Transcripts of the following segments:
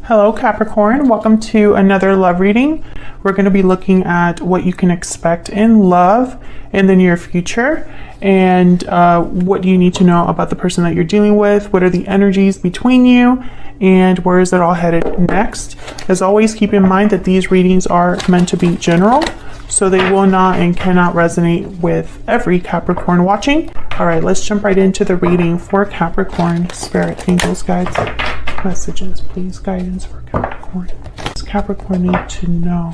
Hello Capricorn, welcome to another love reading. We're going to be looking at what you can expect in love in the near future and what do you need to know about the person that you're dealing with, what are the energies between you, and where is it all headed next. As always, keep in mind that these readings are meant to be general, so they will not and cannot resonate with every Capricorn watching. All right, let's jump right into the reading for Capricorn. Spirit, angels, guides, messages, please, guidance for Capricorn. What does Capricorn need to know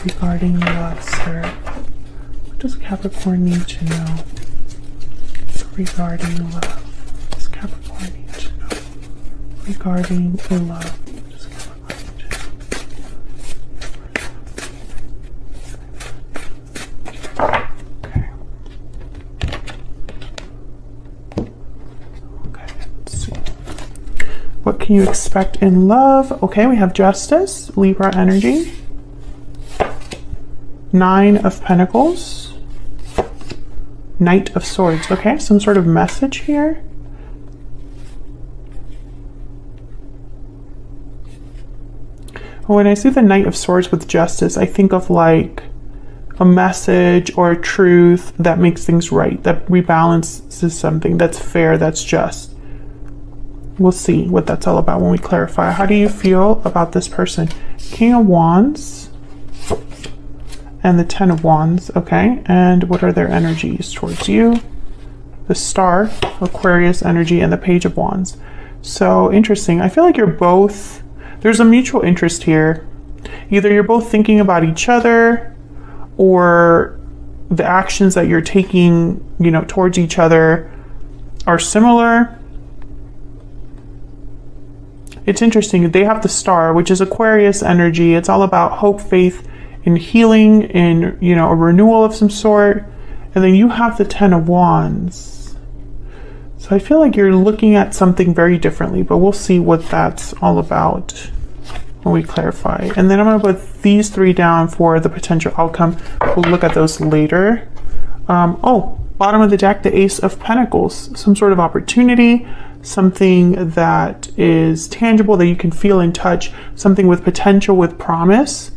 regarding love, Spirit? What does Capricorn need to know regarding love? What does Capricorn need to know regarding love? What does Capricorn need to know? Okay. Okay, let's see. What can you expect in love? Okay, we have Justice, Libra energy. 9 of Pentacles. Knight of Swords. Okay, some sort of message here. When I see the Knight of Swords with Justice, I think of like a message or a truth that makes things right, that rebalances something, that's fair, that's just. We'll see what that's all about when we clarify. How do you feel about this person? King of Wands and the 10 of Wands, okay? And what are their energies towards you? The Star, Aquarius energy, and the Page of Wands. So interesting. I feel like you're both, there's a mutual interest here. Either you're both thinking about each other, or the actions that you're taking, you know, towards each other are similar. It's interesting. They have the Star, which is Aquarius energy. It's all about hope, faith, and healing, and, you know, a renewal of some sort. And then you have the 10 of Wands. So I feel like you're looking at something very differently, but we'll see what that's all about when we clarify. And then I'm going to put these 3 down for the potential outcome. We'll look at those later. Bottom of the deck, the Ace of Pentacles. Some sort of opportunity, something that is tangible, that you can feel and touch, something with potential, with promise.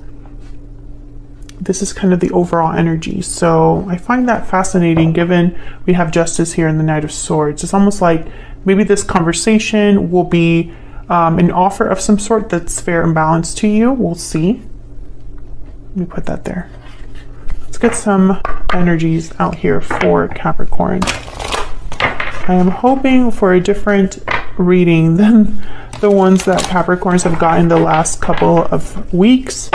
This is kind of the overall energy. So I find that fascinating, given we have Justice here in the Knight of Swords. It's almost like maybe this conversation will be an offer of some sort that's fair and balanced to you. We'll see. Let me put that there. Let's get some energies out here for Capricorn. I am hoping for a different reading than the ones that Capricorns have gotten the last couple of weeks.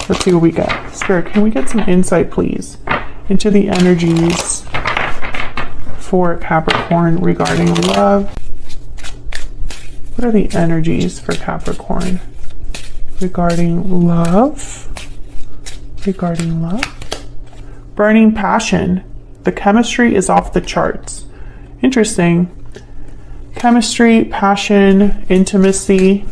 Let's see what we get. Spirit, can we get some insight, please, into the energies for Capricorn regarding love? What are the energies for Capricorn regarding love? Regarding love? Burning passion. The chemistry is off the charts. Interesting. Chemistry, passion, intimacy.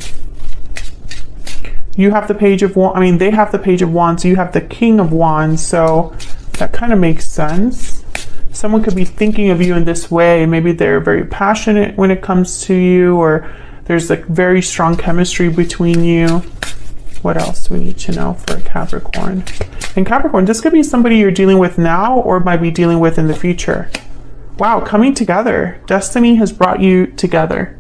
You have the Page of Wands. I mean, they have the Page of Wands. So you have the King of Wands. So that kind of makes sense. Someone could be thinking of you in this way. Maybe they're very passionate when it comes to you, or there's a very strong chemistry between you. What else do we need to know for Capricorn? And Capricorn, this could be somebody you're dealing with now or might be dealing with in the future. Wow, coming together. Destiny has brought you together.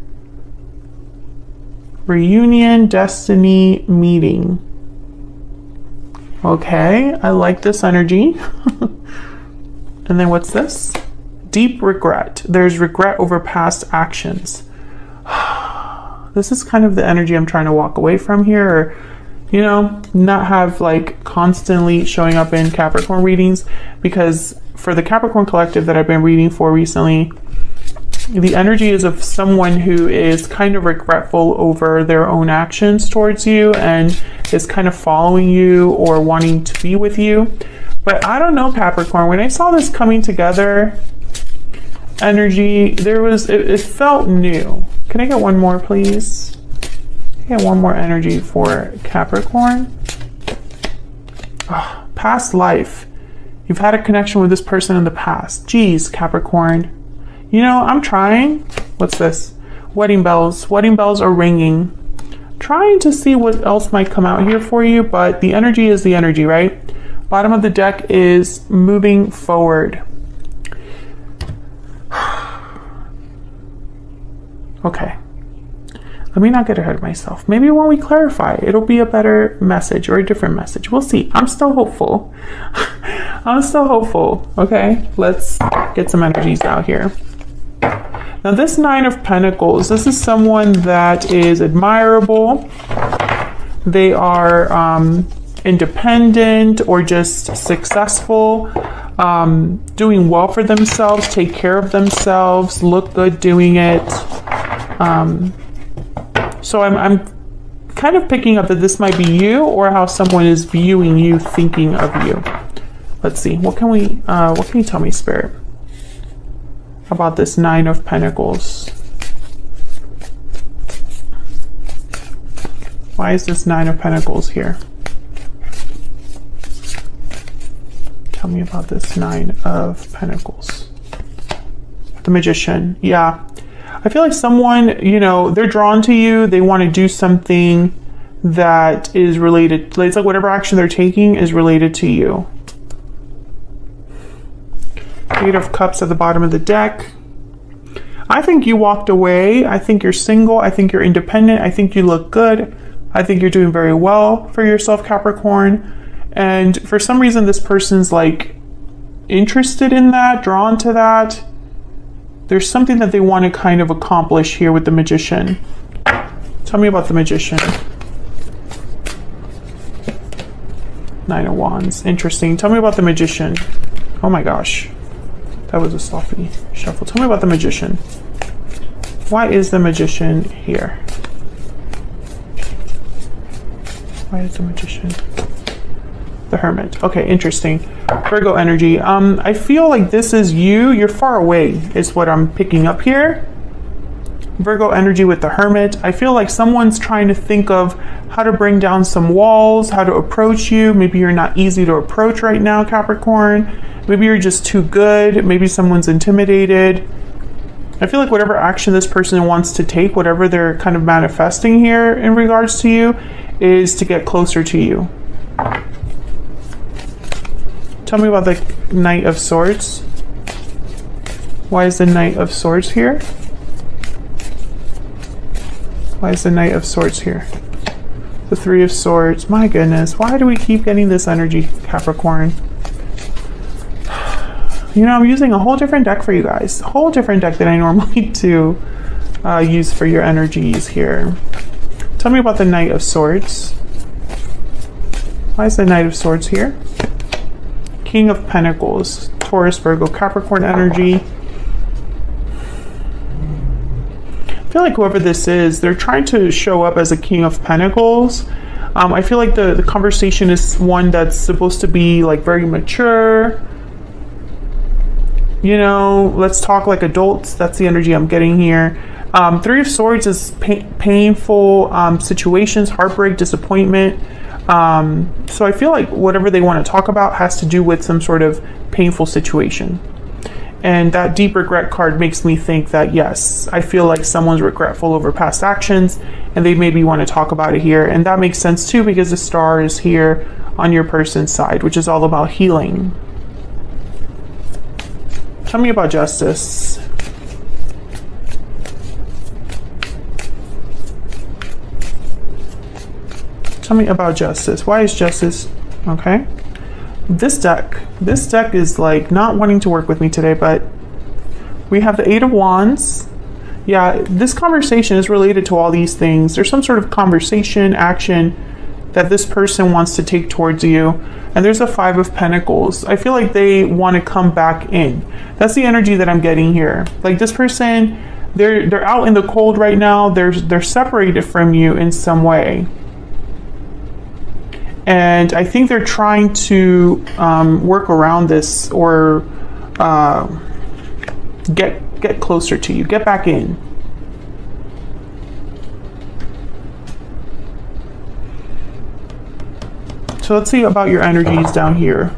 Reunion, destiny, meeting. Okay, I like this energy. And then what's this? Deep regret. There's regret over past actions. This is kind of the energy I'm trying to walk away from here, or, you know, not have like constantly showing up in Capricorn readings, because for the Capricorn collective that I've been reading for recently, the energy is of someone who is kind of regretful over their own actions towards you and is kind of following you or wanting to be with you. But I don't know, Capricorn, when I saw this coming together energy, it felt new. Can I get one more, please? Get one more energy for Capricorn. Oh, past life. You've had a connection with this person in the past. Geez, Capricorn. You know, I'm trying. What's this? Wedding bells. Wedding bells are ringing. Trying to see what else might come out here for you, but the energy is the energy, right? Bottom of the deck is moving forward. Okay. Let me not get ahead of myself. Maybe when we clarify, it'll be a better message or a different message. We'll see. I'm still hopeful. I'm still hopeful. Okay, let's get some energies out here. Now this Nine of Pentacles, this is someone that is admirable. They are independent or just successful, doing well for themselves, take care of themselves, look good doing it. So I'm kind of picking up that this might be you or how someone is viewing you, thinking of you. Let's see. What can you tell me, Spirit, about this Nine of Pentacles? Why is this Nine of Pentacles here? Tell me about this Nine of Pentacles. The Magician. Yeah. I feel like someone, you know, they're drawn to you. They want to do something that is related. It's like whatever action they're taking is related to you. Eight of Cups at the bottom of the deck. I think you walked away. I think you're single. I think you're independent. I think you look good. I think you're doing very well for yourself, Capricorn. And for some reason, this person's like interested in that, drawn to that. There's something that they want to kind of accomplish here with the Magician. Tell me about the Magician. Nine of Wands. Interesting. Tell me about the Magician. Oh my gosh. That was a sloppy shuffle. Tell me about the Magician. Why is the Magician here? Why is the Magician? The Hermit. Okay, interesting. Virgo energy. I feel like this is you. You're far away is what I'm picking up here. Virgo energy with the Hermit. I feel like someone's trying to think of how to bring down some walls, how to approach you. Maybe you're not easy to approach right now, Capricorn. Maybe you're just too good. Maybe someone's intimidated. I feel like whatever action this person wants to take, whatever they're kind of manifesting here in regards to you, is to get closer to you. Tell me about the Knight of Swords. Why is the Knight of Swords here? Why is the Knight of Swords here? The Three of Swords. My goodness, why do we keep getting this energy, Capricorn? You know, I'm using a whole different deck for you guys. A whole different deck than I normally do use for your energies here. Tell me about the Knight of Swords. Why is the Knight of Swords here? King of Pentacles, Taurus, Virgo, Capricorn energy. I feel like whoever this is, they're trying to show up as a King of Pentacles. I feel like the conversation is one that's supposed to be like very mature. You know, let's talk like adults. That's the energy I'm getting here. Three of Swords is painful situations, heartbreak, disappointment. So I feel like whatever they want to talk about has to do with some sort of painful situation. And that deep regret card makes me think that, yes, I feel like someone's regretful over past actions and they maybe want to talk about it here. And that makes sense too, because the Star is here on your person's side, which is all about healing. Tell me about Justice. Tell me about Justice. Why is Justice? Okay. This deck is like not wanting to work with me today, but we have the Eight of Wands. Yeah, this conversation is related to all these things. There's some sort of conversation, action that this person wants to take towards you. And there's a Five of Pentacles. I feel like they want to come back in. That's the energy that I'm getting here. Like this person, they're out in the cold right now. They're separated from you in some way. And I think they're trying to work around this or get closer to you, get back in. So let's see about your energies down here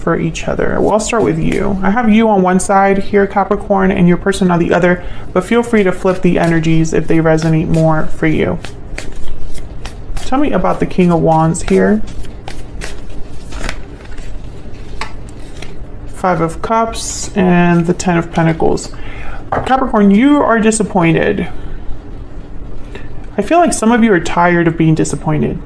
for each other? Well, I'll start with you. I have you on one side here, Capricorn, and your person on the other, but feel free to flip the energies if they resonate more for you. Tell me about the King of Wands here. Five of Cups and the Ten of Pentacles. Capricorn, you are disappointed. I feel like some of you are tired of being disappointed.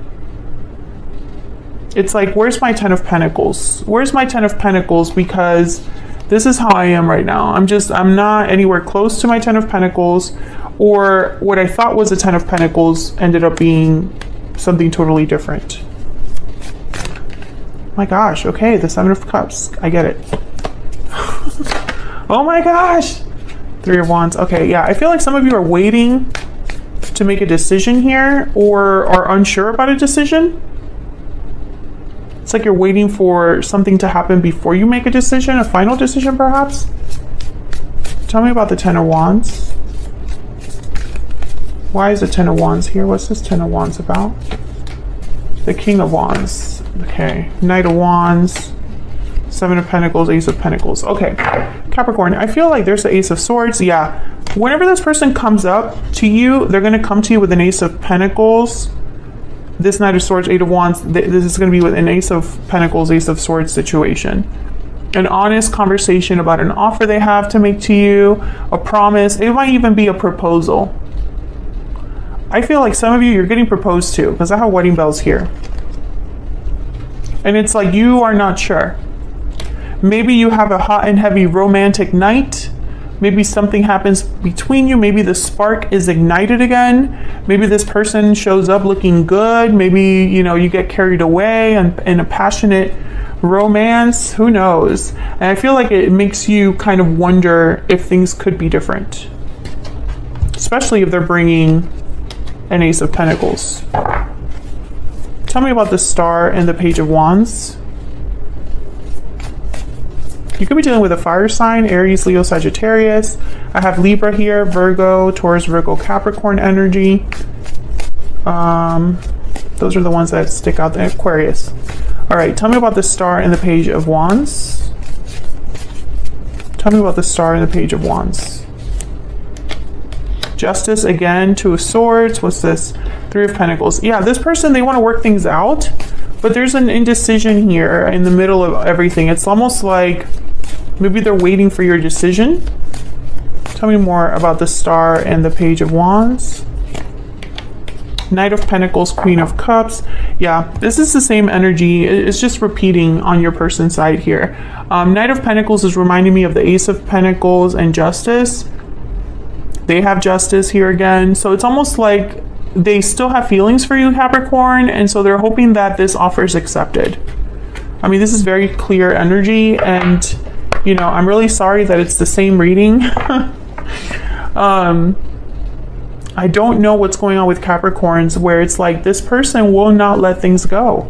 It's like, where's my Ten of Pentacles? Where's my Ten of Pentacles? Because this is how I am right now. I'm not anywhere close to my Ten of Pentacles, or what I thought was a Ten of Pentacles ended up being something totally different. My gosh, okay, the Seven of Cups. I get it. Oh my gosh. Three of Wands. Okay, yeah, I feel like some of you are waiting to make a decision here, or are unsure about a decision. It's like you're waiting for something to happen before you make a decision, a final decision perhaps. Tell me about the Ten of Wands. Why is the Ten of Wands here? What's this Ten of Wands about? The King of Wands. Okay, Knight of Wands, Seven of Pentacles, Ace of Pentacles. Okay, Capricorn, I feel like there's the Ace of Swords. Yeah, whenever this person comes up to you, they're going to come to you with an Ace of Pentacles. This Knight of Swords, Eight of Wands, this is going to be with an Ace of Pentacles, Ace of Swords situation. An honest conversation about an offer they have to make to you, a promise. It might even be a proposal. I feel like some of you, you're getting proposed to, because I have wedding bells here. And it's like you are not sure. Maybe you have a hot and heavy romantic night. Maybe something happens between you. Maybe the spark is ignited again. Maybe this person shows up looking good. Maybe, you know, you get carried away in a passionate romance. Who knows? And I feel like it makes you kind of wonder if things could be different. Especially if they're bringing an Ace of Pentacles. Tell me about the Star and the Page of Wands. You could be dealing with a fire sign, Aries, Leo, Sagittarius. I have Libra here, Virgo, Taurus, Virgo, Capricorn energy. Those are the ones that stick out there. Aquarius. All right, tell me about the Star and the Page of Wands. Tell me about the Star and the Page of Wands. Justice again, Two of Swords. What's this? Three of Pentacles. Yeah, this person, they want to work things out, but there's an indecision here in the middle of everything. It's almost like maybe they're waiting for your decision. Tell me more about the Star and the Page of Wands. Knight of Pentacles, Queen of Cups. Yeah, this is the same energy. It's just repeating on your person's side here. Knight of Pentacles is reminding me of the Ace of Pentacles and Justice. They have Justice here again. So it's almost like they still have feelings for you, Capricorn, and so they're hoping that this offer is accepted. I mean, this is very clear energy, and you know, I'm really sorry that it's the same reading. I don't know what's going on with Capricorns, where it's like this person will not let things go.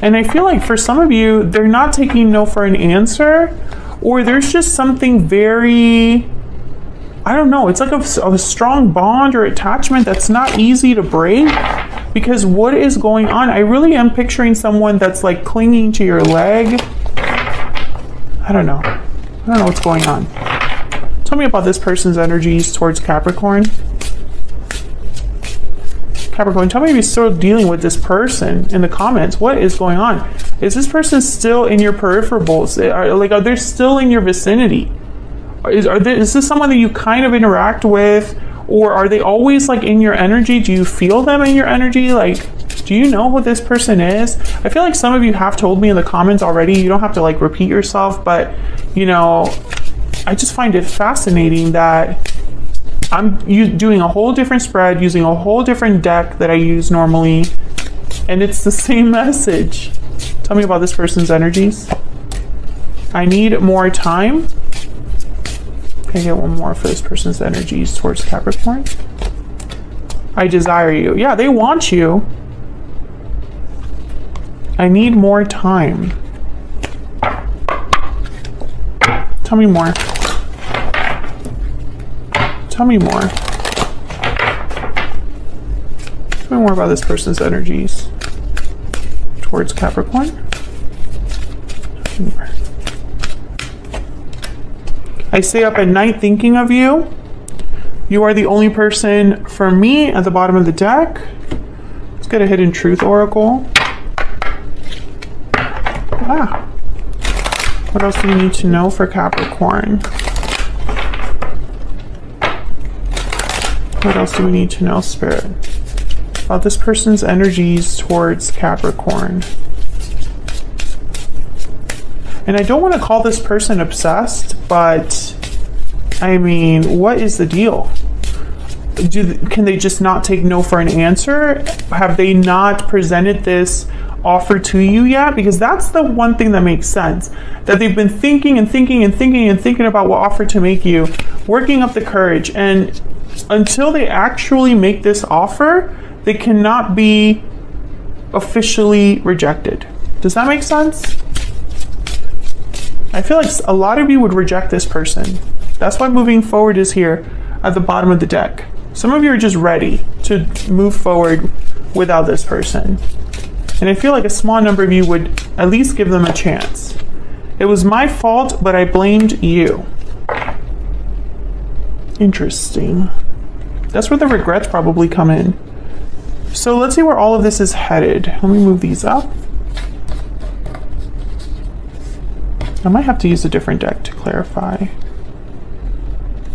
And I feel like for some of you, they're not taking no for an answer, or there's just something very, I don't know, it's like a strong bond or attachment that's not easy to break. Because what is going on? I really am picturing someone that's like clinging to your leg. I don't know. I don't know what's going on. Tell me about this person's energies towards Capricorn. Capricorn, tell me if you're still dealing with this person in the comments. What is going on? Is this person still in your peripherals? Are they still in your vicinity? Is this someone that you kind of interact with, or are they always like in your energy? Do you feel them in your energy? Like, do you know who this person is? I feel like some of you have told me in the comments already. You don't have to like repeat yourself, but you know, I just find it fascinating that I'm doing a whole different spread, using a whole different deck that I use normally, and it's the same message. Tell me about this person's energies. I need more time. Can I get one more for this person's energies towards Capricorn? I desire you. Yeah, they want you. I need more time. Tell me more. Tell me more. Tell me more about this person's energies towards Capricorn. I stay up at night thinking of you. You are the only person for me at the bottom of the deck. Let's get a hidden truth oracle. Ah. What else do we need to know for Capricorn? What else do we need to know, Spirit? About this person's energies towards Capricorn. And I don't want to call this person obsessed, but I mean, what is the deal? Can they just not take no for an answer? Have they not presented this offer to you yet? Because that's the one thing that makes sense. That they've been thinking and thinking and thinking and thinking about what offer to make you, working up the courage. And until they actually make this offer, they cannot be officially rejected. Does that make sense? I feel like a lot of you would reject this person. That's why moving forward is here at the bottom of the deck. Some of you are just ready to move forward without this person. And I feel like a small number of you would at least give them a chance. It was my fault, but I blamed you. Interesting. That's where the regrets probably come in. So let's see where all of this is headed. Let me move these up. I might have to use a different deck to clarify.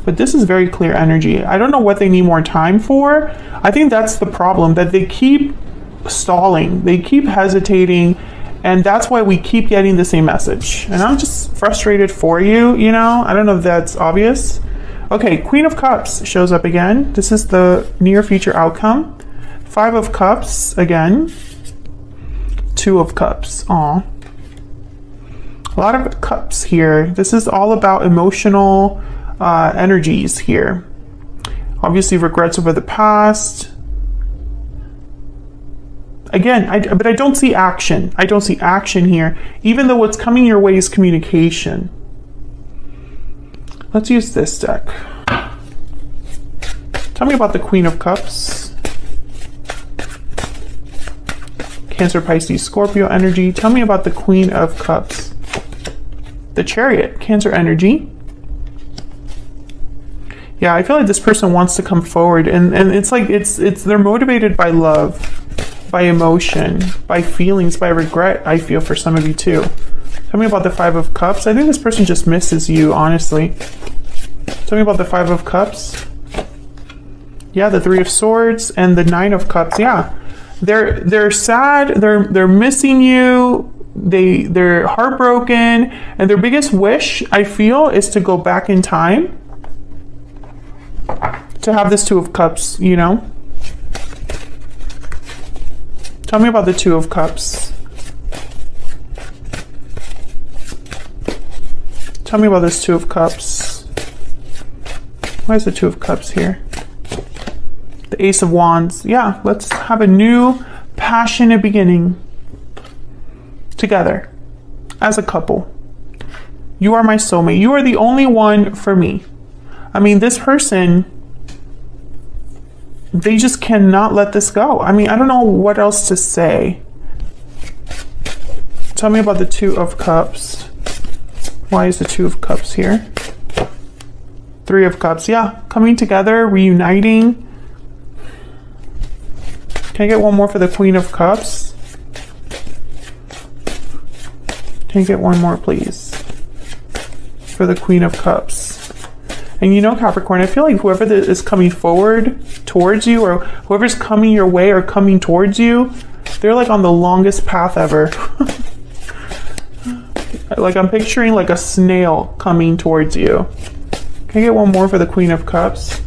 But this is very clear energy. I don't know what they need more time for. I think that's the problem, that they keep stalling. They keep hesitating, and that's why we keep getting the same message. And I'm just frustrated for you, you know? I don't know if that's obvious. Okay, Queen of Cups shows up again. This is the near future outcome. 5 of Cups again. 2 of Cups. Aw. A lot of cups here. This is all about emotional energies here. Obviously regrets over the past. Again, but I don't see action. I don't see action here, even though what's coming your way is communication. Let's use this deck. Tell me about the Queen of Cups. Cancer, Pisces, Scorpio energy. Tell me about the Queen of Cups. The Chariot, Cancer energy. Yeah, I feel like this person wants to come forward, and it's like they're motivated by love, by emotion, by feelings, by regret. I feel for some of you too. Tell me about the 5 of Cups. I think this person just misses you, honestly. Tell me about the 5 of Cups. Yeah, the 3 of Swords and the 9 of Cups. Yeah, they're sad. They're missing you. They're heartbroken, and their biggest wish, I feel, is to go back in time to have this 2 of Cups, you know? Tell me about the 2 of Cups. Tell me about this 2 of Cups. Why is the 2 of Cups here? The Ace of Wands. Yeah, let's have a new passionate beginning together as a couple. You are my soulmate. You are the only one for me. I mean, this person, they just cannot let this go. I mean, I don't know what else to say. Tell me about the 2 of Cups. Why is the 2 of Cups here? 3 of Cups. Yeah, coming together, reuniting. Can I get one more for the Queen of Cups? Can I get one more, please? For the Queen of Cups. And you know, Capricorn, I feel like whoever is coming forward towards you, or whoever's coming your way or coming towards you, they're like on the longest path ever. Like I'm picturing like a snail coming towards you. Can I get one more for the Queen of Cups?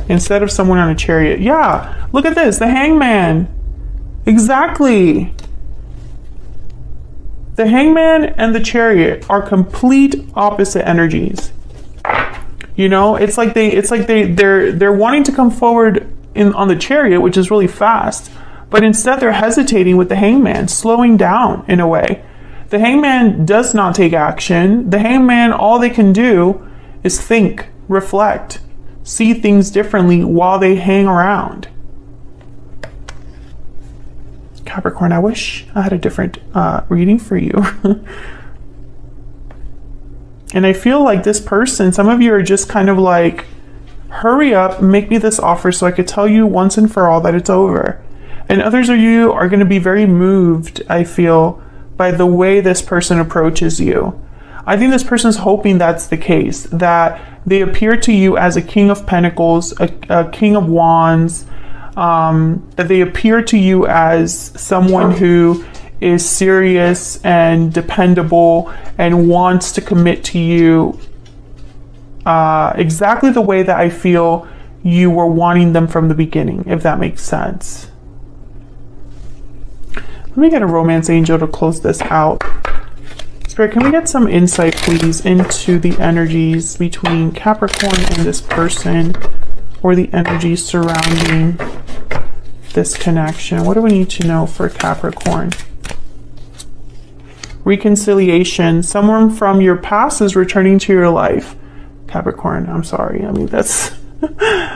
Instead of someone on a chariot. Yeah, look at this, the Hangman. Exactly. The Hangman and the Chariot are complete opposite energies. You know, it's like they're wanting to come forward on the Chariot, which is really fast, but instead they're hesitating with the Hangman, slowing down in a way. The Hangman does not take action. The Hangman, all they can do is think, reflect, see things differently while they hang around. Capricorn, I wish I had a different reading for you. And I feel like this person, some of you are just kind of like, hurry up, make me this offer so I could tell you once and for all that it's over. And others of you are going to be very moved, I feel, by the way this person approaches you. I think this person's hoping that's the case, that they appear to you as a king of pentacles, a king of wands, that they appear to you as someone who is serious and dependable and wants to commit to you exactly the way that I feel you were wanting them from the beginning, if that makes sense. Let me get a romance angel to close this out. Spirit, can we get some insight, please, into the energies between Capricorn and this person, or the energies surrounding this connection? What do we need to know for Capricorn? Reconciliation. Someone from your past is returning to your life. Capricorn, I'm sorry. I mean, that's...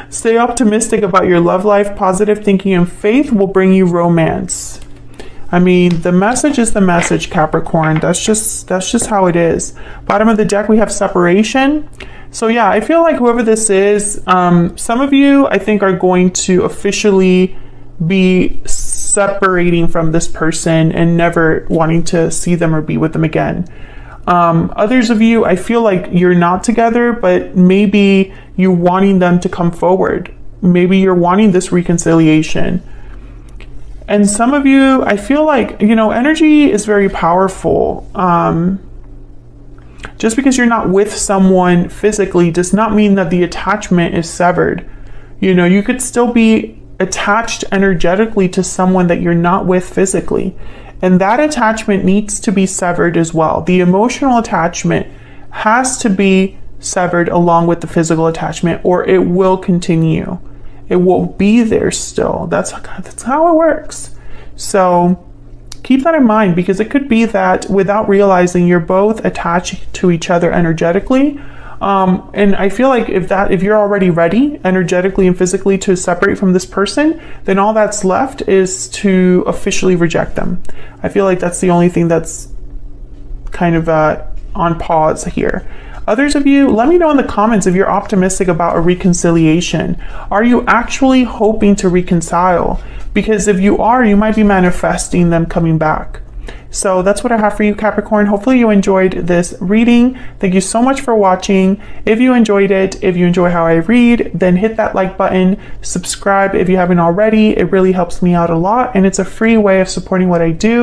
Stay optimistic about your love life. Positive thinking and faith will bring you romance. I mean, the message is the message, Capricorn. That's just how it is. Bottom of the deck, we have separation. So yeah, I feel like whoever this is, some of you, I think, are going to officially be separating from this person and never wanting to see them or be with them again. Others of you, I feel like you're not together, but maybe you're wanting them to come forward. Maybe you're wanting this reconciliation. And some of you, I feel like, you know, energy is very powerful. Just because you're not with someone physically does not mean that the attachment is severed. You know, you could still be attached energetically to someone that you're not with physically. And that attachment needs to be severed as well. The emotional attachment has to be severed along with the physical attachment, or it will continue. It will be there still. That's how it works. So keep that in mind, because it could be that without realizing you're both attached to each other energetically. And I feel like if you're already ready energetically and physically to separate from this person, then all that's left is to officially reject them. I feel like that's the only thing that's kind of on pause here. Others of you, let me know in the comments if you're optimistic about a reconciliation. Are you actually hoping to reconcile? Because if you are, you might be manifesting them coming back. So that's what I have for you, Capricorn. Hopefully you enjoyed this reading. Thank you so much for watching. If you enjoyed it, if you enjoy how I read, then hit that like button, subscribe if you haven't already. It really helps me out a lot, and it's a free way of supporting what I do.